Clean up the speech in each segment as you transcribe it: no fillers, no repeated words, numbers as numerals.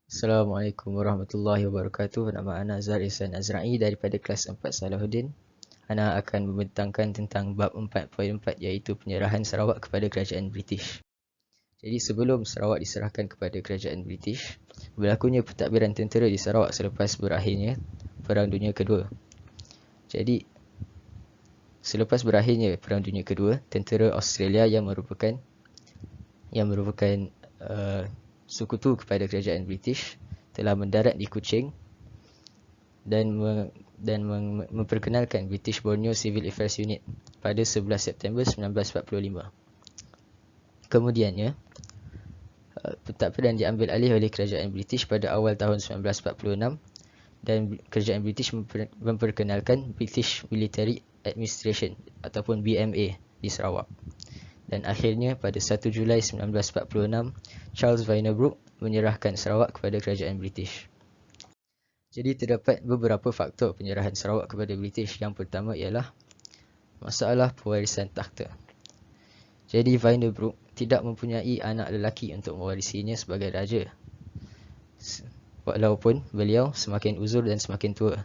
Assalamualaikum warahmatullahi wabarakatuh. Nama ana Azhar Ihsan Azra'i daripada kelas 4 Salahuddin. Ana akan membentangkan tentang bab 4.4 iaitu penyerahan Sarawak kepada kerajaan British. Jadi sebelum Sarawak diserahkan kepada kerajaan British, berlakunya pentadbiran tentera di Sarawak selepas berakhirnya Perang Dunia Kedua. Jadi selepas berakhirnya Perang Dunia Kedua, tentera Australia yang merupakan sekutu kepada kerajaan British telah mendarat di Kuching dan memperkenalkan British Borneo Civil Affairs Unit pada 11 September 1945. Kemudiannya, pentadbiran diambil alih oleh kerajaan British pada awal tahun 1946 dan kerajaan British memperkenalkan British Military Administration ataupun BMA di Sarawak. Dan akhirnya pada 1 Julai 1946, Charles Vinebrook menyerahkan Sarawak kepada kerajaan British. Jadi terdapat beberapa faktor penyerahan Sarawak kepada British. Yang pertama ialah masalah pewarisan takhta. Jadi Vinebrook tidak mempunyai anak lelaki untuk mewarisinya sebagai raja, walaupun beliau semakin uzur dan semakin tua.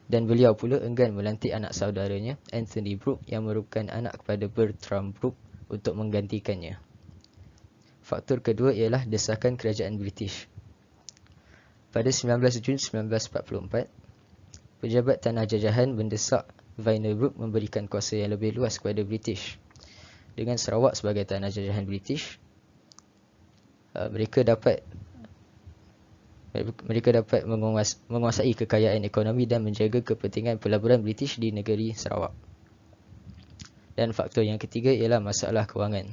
Dan beliau pula enggan melantik anak saudaranya, Anthony Brooke, yang merupakan anak kepada Bertram Brooke, untuk menggantikannya. Faktor kedua ialah desakan kerajaan British. Pada 19 Jun 1944, pejabat tanah jajahan mendesak Vinebrook memberikan kuasa yang lebih luas kepada British. Dengan Sarawak sebagai tanah jajahan British, mereka dapat menguasai kekayaan ekonomi dan menjaga kepentingan pelaburan British di negeri Sarawak. Dan faktor yang ketiga ialah masalah kewangan.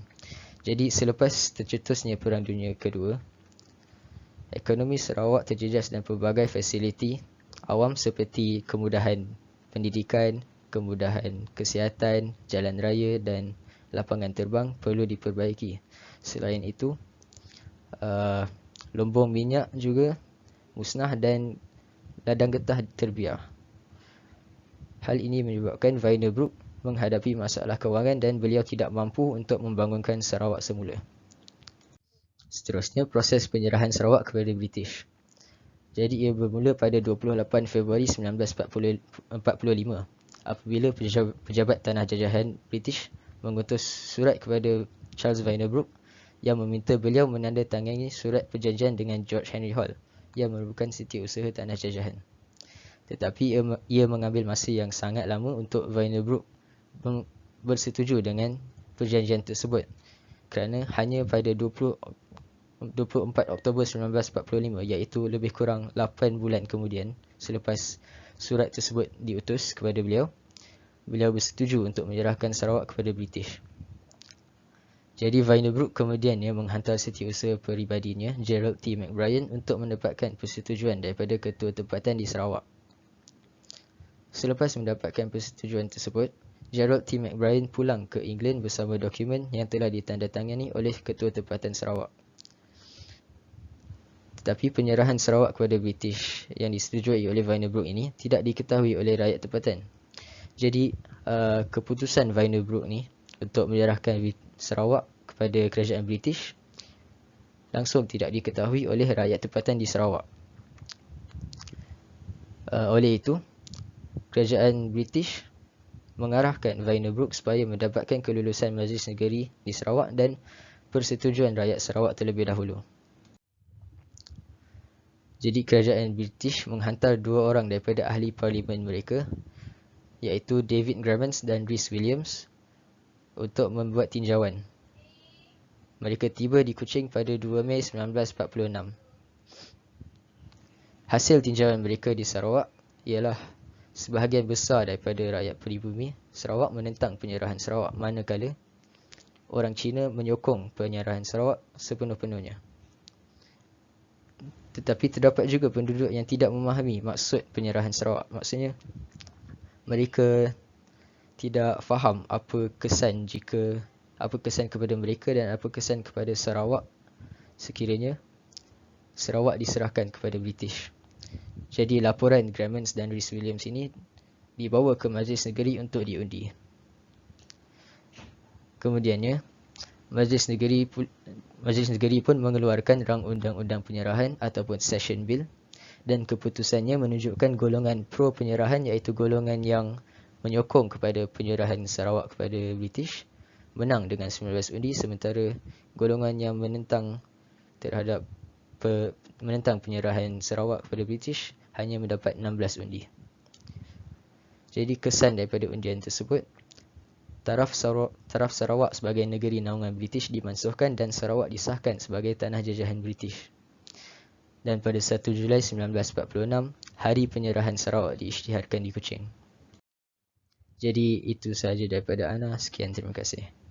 Jadi selepas tercetusnya Perang Dunia Kedua, ekonomi Sarawak terjejas dan pelbagai fasiliti awam seperti kemudahan pendidikan, kemudahan kesihatan, jalan raya dan lapangan terbang perlu diperbaiki. Selain itu, lumbung minyak juga musnah dan ladang getah terbiar. Hal ini menyebabkan Vinebrook menghadapi masalah kewangan dan beliau tidak mampu untuk membangunkan Sarawak semula. Seterusnya, proses penyerahan Sarawak kepada British. Jadi ia bermula pada 28 Februari 1945 apabila pejabat tanah jajahan British mengutus surat kepada Charles Vinebrook yang meminta beliau menandatangani surat perjanjian dengan George Henry Hall yang merupakan setiausaha tanah jajahan. Tetapi ia mengambil masa yang sangat lama untuk Vinebrook bersetuju dengan perjanjian tersebut, kerana hanya pada 24 Oktober 1945, iaitu lebih kurang 8 bulan kemudian selepas surat tersebut diutus kepada beliau bersetuju untuk menyerahkan Sarawak kepada British. Jadi Vinebrook kemudiannya menghantar setiausaha peribadinya, Gerald T. McBrien, untuk mendapatkan persetujuan daripada ketua tempatan di Sarawak. Selepas mendapatkan persetujuan tersebut, Gerald T. McBrien pulang ke England bersama dokumen yang telah ditandatangani oleh Ketua Tempatan Sarawak. Tetapi penyerahan Sarawak kepada British yang disetujui oleh Vinebrook ini tidak diketahui oleh rakyat tempatan. Jadi keputusan Vinebrook ni untuk menyerahkan Sarawak kepada kerajaan British langsung tidak diketahui oleh rakyat tempatan di Sarawak. Oleh itu, kerajaan British mengarahkan Vinebrook supaya mendapatkan kelulusan Majlis Negeri di Sarawak dan persetujuan rakyat Sarawak terlebih dahulu. Jadi kerajaan British menghantar 2 orang daripada ahli parlimen mereka, iaitu David Grammans dan Rhys Williams, untuk membuat tinjauan. Mereka tiba di Kuching pada 2 Mei 1946. Hasil tinjauan mereka di Sarawak ialah sebahagian besar daripada rakyat peribumi Sarawak menentang penyerahan Sarawak, manakala orang Cina menyokong penyerahan Sarawak sepenuh-penuhnya. Tetapi terdapat juga penduduk yang tidak memahami maksud penyerahan Sarawak. Maksudnya, mereka tidak faham apa kesan kepada mereka dan apa kesan kepada Sarawak sekiranya Sarawak diserahkan kepada British. Jadi laporan Grammans dan Rhys Williams ini dibawa ke Majlis Negeri untuk diundi. Kemudiannya, Majlis Negeri Majlis Negeri pun mengeluarkan rang undang-undang penyerahan ataupun Session Bill, dan keputusannya menunjukkan golongan pro penyerahan, iaitu golongan yang menyokong kepada penyerahan Sarawak kepada British, menang dengan 19 undi, sementara golongan yang menentang terhadap menentang penyerahan Sarawak kepada British hanya mendapat 16 undi. Jadi kesan daripada undian tersebut, taraf Sarawak sebagai negeri naungan British dimansuhkan dan Sarawak disahkan sebagai tanah jajahan British. Dan pada 1 Julai 1946, Hari Penyerahan Sarawak diisytiharkan di Kuching. Jadi itu sahaja daripada Ana. Sekian, terima kasih.